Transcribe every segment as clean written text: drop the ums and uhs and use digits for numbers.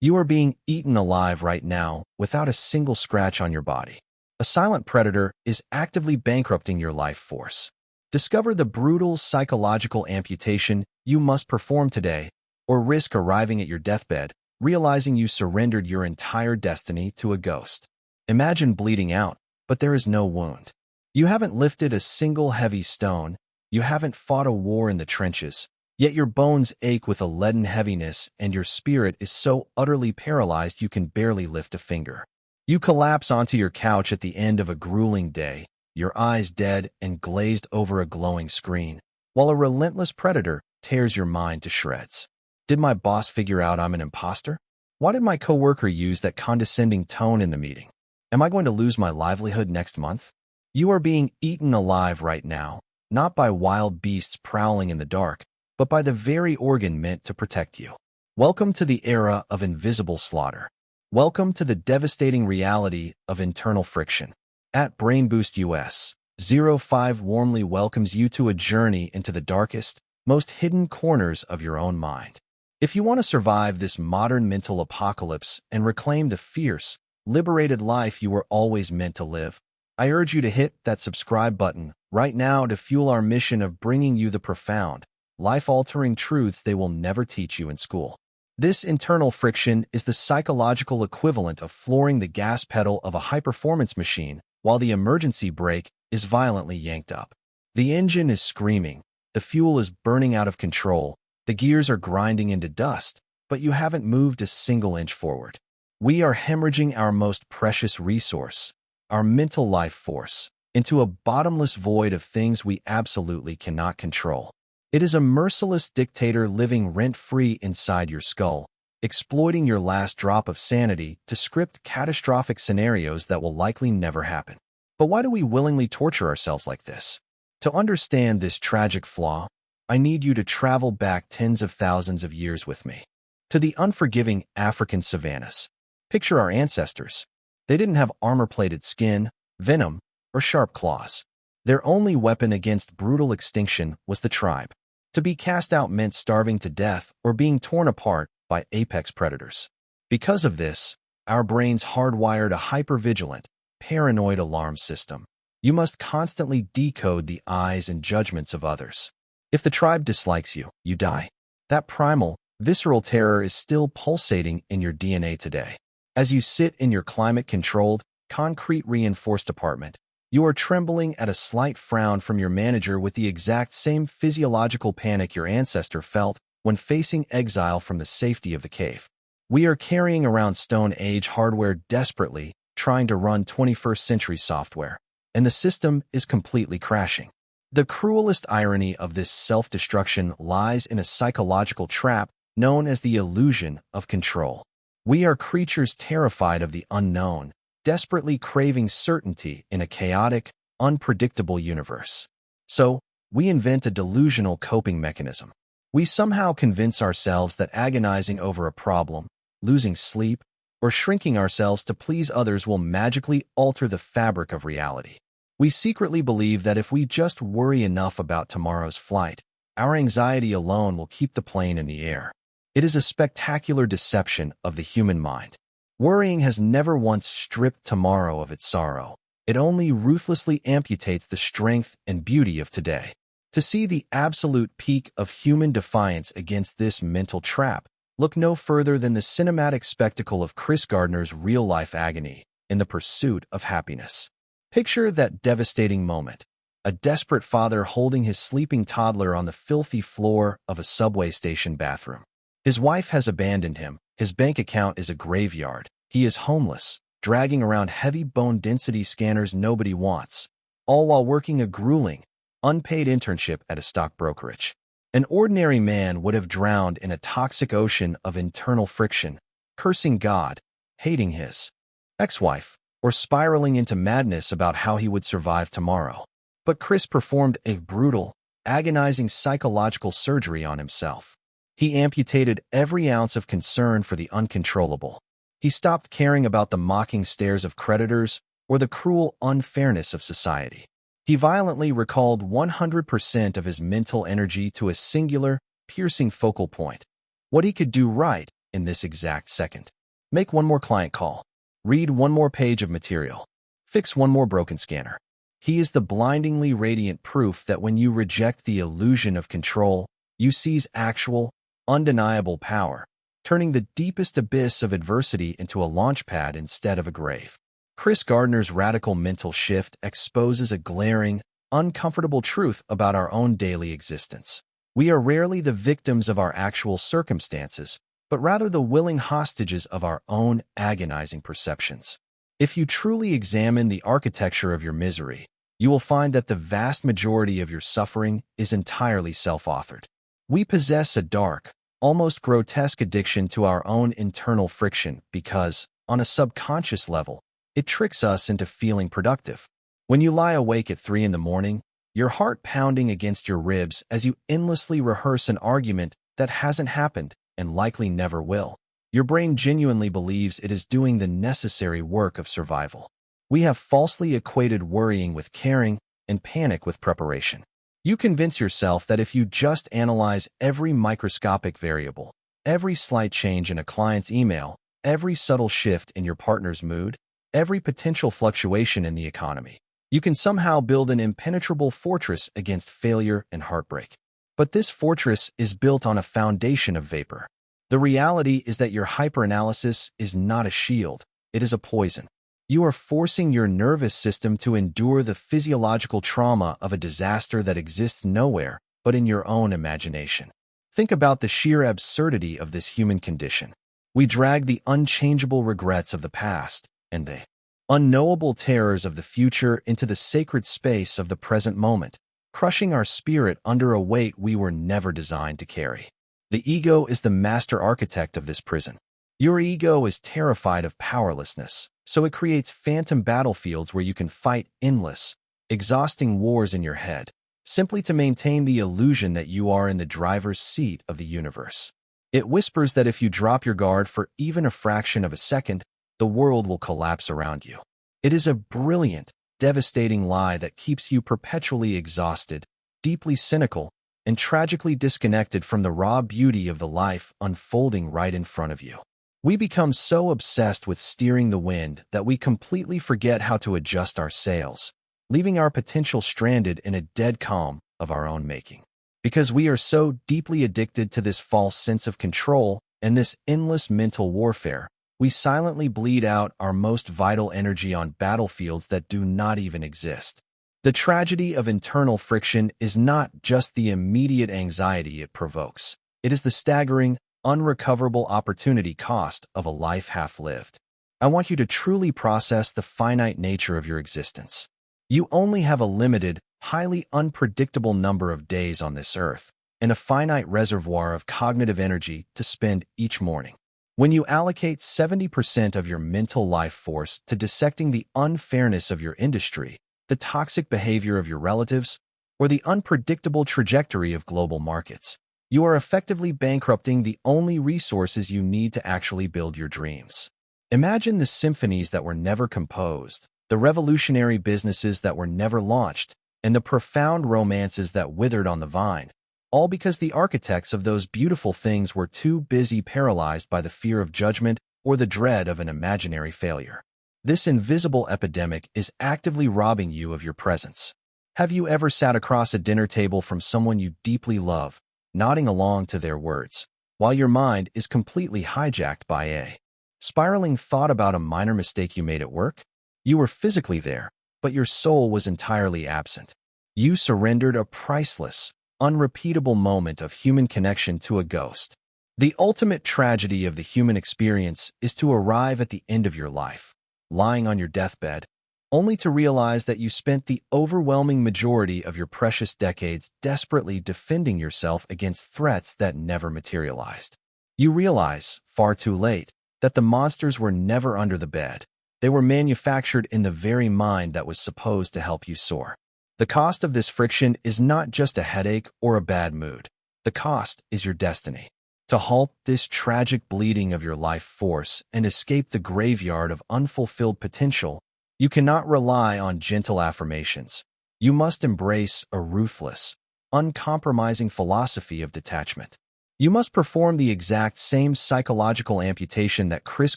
You are being eaten alive right now without a single scratch on your body. A silent predator is actively bankrupting your life force. Discover the brutal psychological amputation you must perform today, or risk arriving at your deathbed, realizing you surrendered your entire destiny to a ghost. Imagine bleeding out, but there is no wound. You haven't lifted a single heavy stone, you haven't fought a war in the trenches, yet your bones ache with a leaden heaviness and your spirit is so utterly paralyzed you can barely lift a finger. You collapse onto your couch at the end of a grueling day, your eyes dead and glazed over a glowing screen, while a relentless predator tears your mind to shreds. Did my boss figure out I'm an imposter? Why did my coworker use that condescending tone in the meeting? Am I going to lose my livelihood next month? You are being eaten alive right now, not by wild beasts prowling in the dark, but by the very organ meant to protect you. Welcome to the era of invisible slaughter. Welcome to the devastating reality of internal friction. At BrainBoost US, 05 warmly welcomes you to a journey into the darkest, most hidden corners of your own mind. If you want to survive this modern mental apocalypse and reclaim the fierce, liberated life you were always meant to live, I urge you to hit that subscribe button right now to fuel our mission of bringing you the profound, life-altering truths they will never teach you in school. This internal friction is the psychological equivalent of flooring the gas pedal of a high-performance machine while the emergency brake is violently yanked up. The engine is screaming, the fuel is burning out of control, the gears are grinding into dust, but you haven't moved a single inch forward. We are hemorrhaging our most precious resource, our mental life force, into a bottomless void of things we absolutely cannot control. It is a merciless dictator living rent-free inside your skull, exploiting your last drop of sanity to script catastrophic scenarios that will likely never happen. But why do we willingly torture ourselves like this? To understand this tragic flaw, I need you to travel back tens of thousands of years with me, to the unforgiving African savannas. Picture our ancestors. They didn't have armor-plated skin, venom, or sharp claws. Their only weapon against brutal extinction was the tribe. To be cast out meant starving to death or being torn apart by apex predators. Because of this, our brains hardwired a hyper-vigilant, paranoid alarm system. You must constantly decode the eyes and judgments of others. If the tribe dislikes you, you die. That primal, visceral terror is still pulsating in your DNA today. As you sit in your climate-controlled, concrete-reinforced apartment, you are trembling at a slight frown from your manager with the exact same physiological panic your ancestor felt when facing exile from the safety of the cave. We are carrying around Stone Age hardware desperately, trying to run 21st century software, and the system is completely crashing. The cruelest irony of this self-destruction lies in a psychological trap known as the illusion of control. We are creatures terrified of the unknown, desperately craving certainty in a chaotic, unpredictable universe. So, we invent a delusional coping mechanism. We somehow convince ourselves that agonizing over a problem, losing sleep, or shrinking ourselves to please others will magically alter the fabric of reality. We secretly believe that if we just worry enough about tomorrow's flight, our anxiety alone will keep the plane in the air. It is a spectacular deception of the human mind. Worrying has never once stripped tomorrow of its sorrow. It only ruthlessly amputates the strength and beauty of today. To see the absolute peak of human defiance against this mental trap, look no further than the cinematic spectacle of Chris Gardner's real-life agony in the pursuit of happiness. Picture that devastating moment. A desperate father holding his sleeping toddler on the filthy floor of a subway station bathroom. His wife has abandoned him, his bank account is a graveyard, he is homeless, dragging around heavy bone density scanners nobody wants, all while working a grueling, unpaid internship at a stock brokerage. An ordinary man would have drowned in a toxic ocean of internal friction, cursing God, hating his ex-wife, or spiraling into madness about how he would survive tomorrow. But Chris performed a brutal, agonizing psychological surgery on himself. He amputated every ounce of concern for the uncontrollable. He stopped caring about the mocking stares of creditors or the cruel unfairness of society. He violently recalled 100% of his mental energy to a singular, piercing focal point. What he could do right, in this exact second. Make one more client call. Read one more page of material. Fix one more broken scanner. He is the blindingly radiant proof that when you reject the illusion of control, you seize actual, undeniable power, turning the deepest abyss of adversity into a launchpad instead of a grave. Chris Gardner's radical mental shift exposes a glaring, uncomfortable truth about our own daily existence. We are rarely the victims of our actual circumstances, but rather the willing hostages of our own agonizing perceptions. If you truly examine the architecture of your misery, you will find that the vast majority of your suffering is entirely self-authored. We possess a dark, almost grotesque addiction to our own internal friction because, on a subconscious level, it tricks us into feeling productive. When you lie awake at 3 in the morning, your heart pounding against your ribs as you endlessly rehearse an argument that hasn't happened and likely never will, your brain genuinely believes it is doing the necessary work of survival. We have falsely equated worrying with caring and panic with preparation. You convince yourself that if you just analyze every microscopic variable, every slight change in a client's email, every subtle shift in your partner's mood, every potential fluctuation in the economy, you can somehow build an impenetrable fortress against failure and heartbreak. But this fortress is built on a foundation of vapor. The reality is that your hyperanalysis is not a shield, it is a poison. You are forcing your nervous system to endure the physiological trauma of a disaster that exists nowhere but in your own imagination. Think about the sheer absurdity of this human condition. We drag the unchangeable regrets of the past and the unknowable terrors of the future into the sacred space of the present moment, crushing our spirit under a weight we were never designed to carry. The ego is the master architect of this prison. Your ego is terrified of powerlessness, so it creates phantom battlefields where you can fight endless, exhausting wars in your head, simply to maintain the illusion that you are in the driver's seat of the universe. It whispers that if you drop your guard for even a fraction of a second, the world will collapse around you. It is a brilliant, devastating lie that keeps you perpetually exhausted, deeply cynical, and tragically disconnected from the raw beauty of the life unfolding right in front of you. We become so obsessed with steering the wind that we completely forget how to adjust our sails, leaving our potential stranded in a dead calm of our own making. Because we are so deeply addicted to this false sense of control and this endless mental warfare, we silently bleed out our most vital energy on battlefields that do not even exist. The tragedy of internal friction is not just the immediate anxiety it provokes. It is the staggering, unrecoverable opportunity cost of a life half-lived. I want you to truly process the finite nature of your existence. You only have a limited, highly unpredictable number of days on this earth, and a finite reservoir of cognitive energy to spend each morning. When you allocate 70% of your mental life force to dissecting the unfairness of your industry, the toxic behavior of your relatives, or the unpredictable trajectory of global markets, you are effectively bankrupting the only resources you need to actually build your dreams. Imagine the symphonies that were never composed, the revolutionary businesses that were never launched, and the profound romances that withered on the vine, all because the architects of those beautiful things were too busy paralyzed by the fear of judgment or the dread of an imaginary failure. This invisible epidemic is actively robbing you of your presence. Have you ever sat across a dinner table from someone you deeply love, nodding along to their words, while your mind is completely hijacked by a spiraling thought about a minor mistake you made at work? You were physically there, but your soul was entirely absent. You surrendered a priceless, unrepeatable moment of human connection to a ghost. The ultimate tragedy of the human experience is to arrive at the end of your life, lying on your deathbed, only to realize that you spent the overwhelming majority of your precious decades desperately defending yourself against threats that never materialized. You realize, far too late, that the monsters were never under the bed. They were manufactured in the very mind that was supposed to help you soar. The cost of this friction is not just a headache or a bad mood. The cost is your destiny. To halt this tragic bleeding of your life force and escape the graveyard of unfulfilled potential, you cannot rely on gentle affirmations. You must embrace a ruthless, uncompromising philosophy of detachment. You must perform the exact same psychological amputation that Chris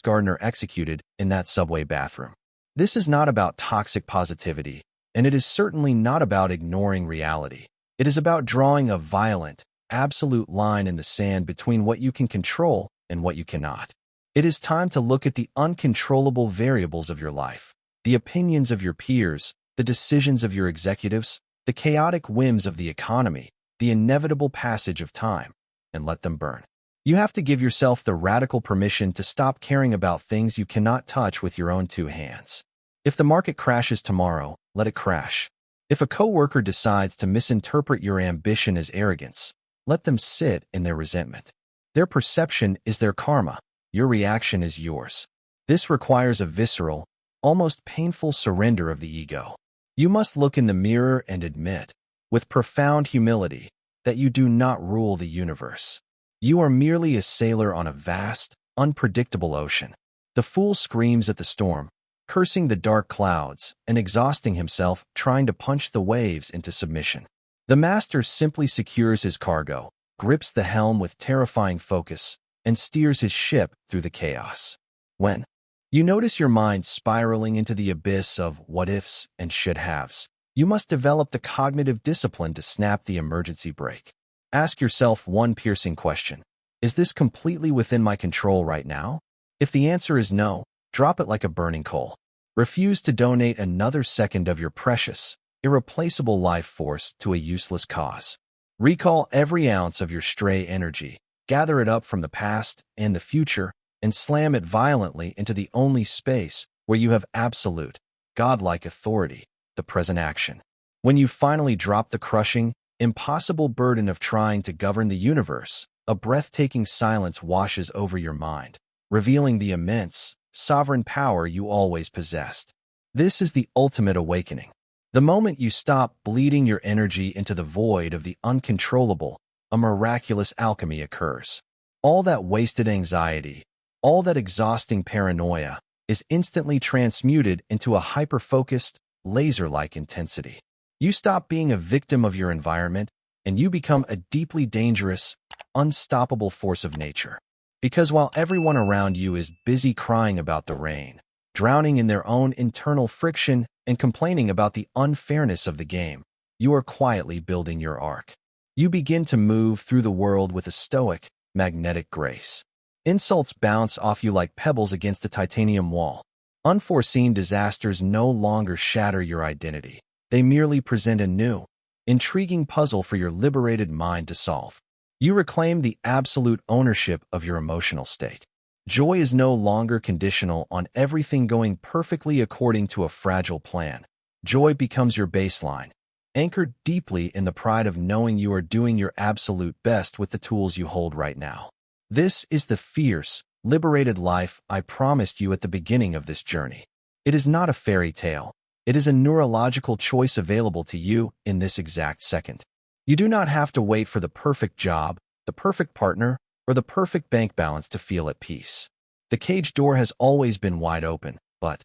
Gardner executed in that subway bathroom. This is not about toxic positivity, and it is certainly not about ignoring reality. It is about drawing a violent, absolute line in the sand between what you can control and what you cannot. It is time to look at the uncontrollable variables of your life, the opinions of your peers, the decisions of your executives, the chaotic whims of the economy, the inevitable passage of time, and let them burn. You have to give yourself the radical permission to stop caring about things you cannot touch with your own two hands. If the market crashes tomorrow, let it crash. If a coworker decides to misinterpret your ambition as arrogance, let them sit in their resentment. Their perception is their karma. Your reaction is yours. This requires a visceral, almost painful surrender of the ego. You must look in the mirror and admit, with profound humility, that you do not rule the universe. You are merely a sailor on a vast, unpredictable ocean. The fool screams at the storm, cursing the dark clouds and exhausting himself trying to punch the waves into submission. The master simply secures his cargo, grips the helm with terrifying focus, and steers his ship through the chaos. When you notice your mind spiraling into the abyss of what-ifs and should-haves, you must develop the cognitive discipline to snap the emergency brake. Ask yourself one piercing question. Is this completely within my control right now? If the answer is no, drop it like a burning coal. Refuse to donate another second of your precious, irreplaceable life force to a useless cause. Recall every ounce of your stray energy, gather it up from the past and the future, and slam it violently into the only space where you have absolute, godlike authority, the present action. When you finally drop the crushing, impossible burden of trying to govern the universe, a breathtaking silence washes over your mind, revealing the immense, sovereign power you always possessed. This is the ultimate awakening. The moment you stop bleeding your energy into the void of the uncontrollable, a miraculous alchemy occurs. All that wasted anxiety, all that exhausting paranoia, is instantly transmuted into a hyper-focused, laser-like intensity. You stop being a victim of your environment, and you become a deeply dangerous, unstoppable force of nature. Because while everyone around you is busy crying about the rain, drowning in their own internal friction and complaining about the unfairness of the game, you are quietly building your ark. You begin to move through the world with a stoic, magnetic grace. Insults bounce off you like pebbles against a titanium wall. Unforeseen disasters no longer shatter your identity. They merely present a new, intriguing puzzle for your liberated mind to solve. You reclaim the absolute ownership of your emotional state. Joy is no longer conditional on everything going perfectly according to a fragile plan. Joy becomes your baseline, anchored deeply in the pride of knowing you are doing your absolute best with the tools you hold right now. This is the fierce, liberated life I promised you at the beginning of this journey. It is not a fairy tale. It is a neurological choice available to you in this exact second. You do not have to wait for the perfect job, the perfect partner, or the perfect bank balance to feel at peace. The cage door has always been wide open, but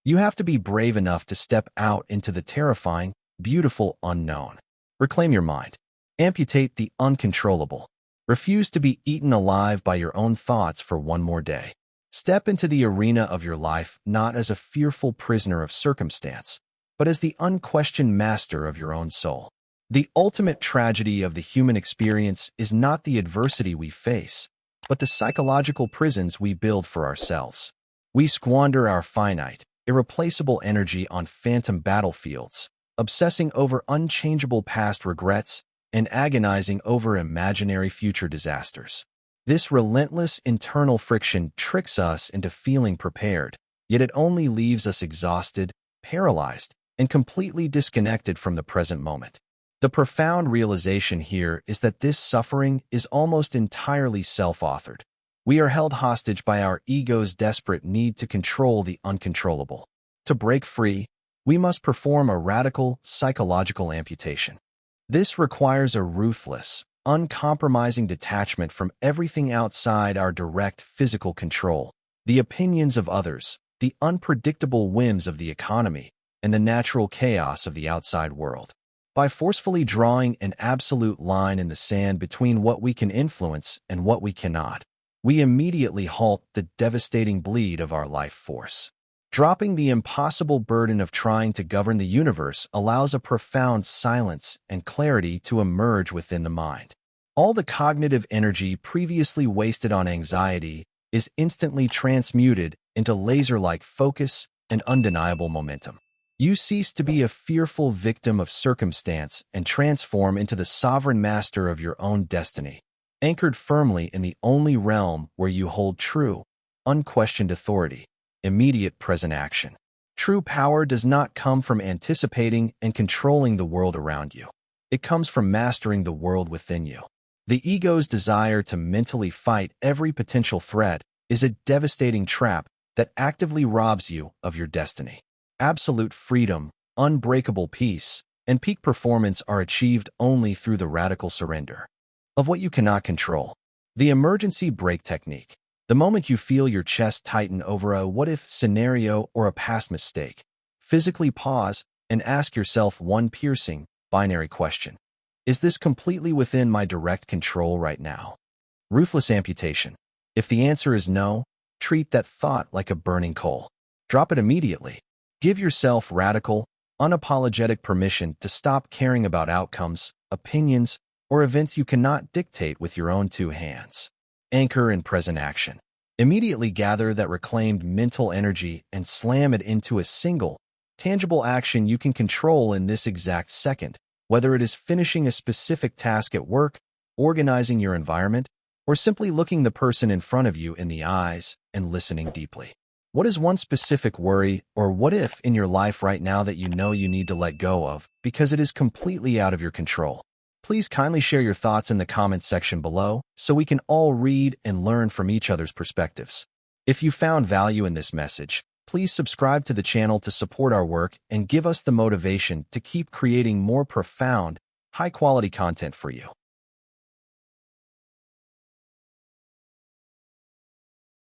you have to be brave enough to step out into the terrifying, beautiful unknown. Reclaim your mind. Amputate the uncontrollable. Refuse to be eaten alive by your own thoughts for one more day. Step into the arena of your life not as a fearful prisoner of circumstance, but as the unquestioned master of your own soul. The ultimate tragedy of the human experience is not the adversity we face, but the psychological prisons we build for ourselves. We squander our finite, irreplaceable energy on phantom battlefields, obsessing over unchangeable past regrets and agonizing over imaginary future disasters. This relentless internal friction tricks us into feeling prepared, yet it only leaves us exhausted, paralyzed, and completely disconnected from the present moment. The profound realization here is that this suffering is almost entirely self-authored. We are held hostage by our ego's desperate need to control the uncontrollable. To break free, we must perform a radical psychological amputation. This requires a ruthless, uncompromising detachment from everything outside our direct physical control, the opinions of others, the unpredictable whims of the economy, and the natural chaos of the outside world. By forcefully drawing an absolute line in the sand between what we can influence and what we cannot, we immediately halt the devastating bleed of our life force. Dropping the impossible burden of trying to govern the universe allows a profound silence and clarity to emerge within the mind. All the cognitive energy previously wasted on anxiety is instantly transmuted into laser-like focus and undeniable momentum. You cease to be a fearful victim of circumstance and transform into the sovereign master of your own destiny, anchored firmly in the only realm where you hold true, unquestioned authority, immediate present action. True power does not come from anticipating and controlling the world around you. It comes from mastering the world within you. The ego's desire to mentally fight every potential threat is a devastating trap that actively robs you of your destiny. Absolute freedom, unbreakable peace, and peak performance are achieved only through the radical surrender of what you cannot control. The emergency brake technique. The moment you feel your chest tighten over a what-if scenario or a past mistake, physically pause and ask yourself one piercing, binary question. Is this completely within my direct control right now? Ruthless amputation. If the answer is no, treat that thought like a burning coal. Drop it immediately. Give yourself radical, unapologetic permission to stop caring about outcomes, opinions, or events you cannot dictate with your own two hands. Anchor in present action. Immediately gather that reclaimed mental energy and slam it into a single, tangible action you can control in this exact second, whether it is finishing a specific task at work, organizing your environment, or simply looking the person in front of you in the eyes and listening deeply. What is one specific worry or what if in your life right now that you know you need to let go of because it is completely out of your control? Please kindly share your thoughts in the comments section below so we can all read and learn from each other's perspectives. If you found value in this message, please subscribe to the channel to support our work and give us the motivation to keep creating more profound, high-quality content for you.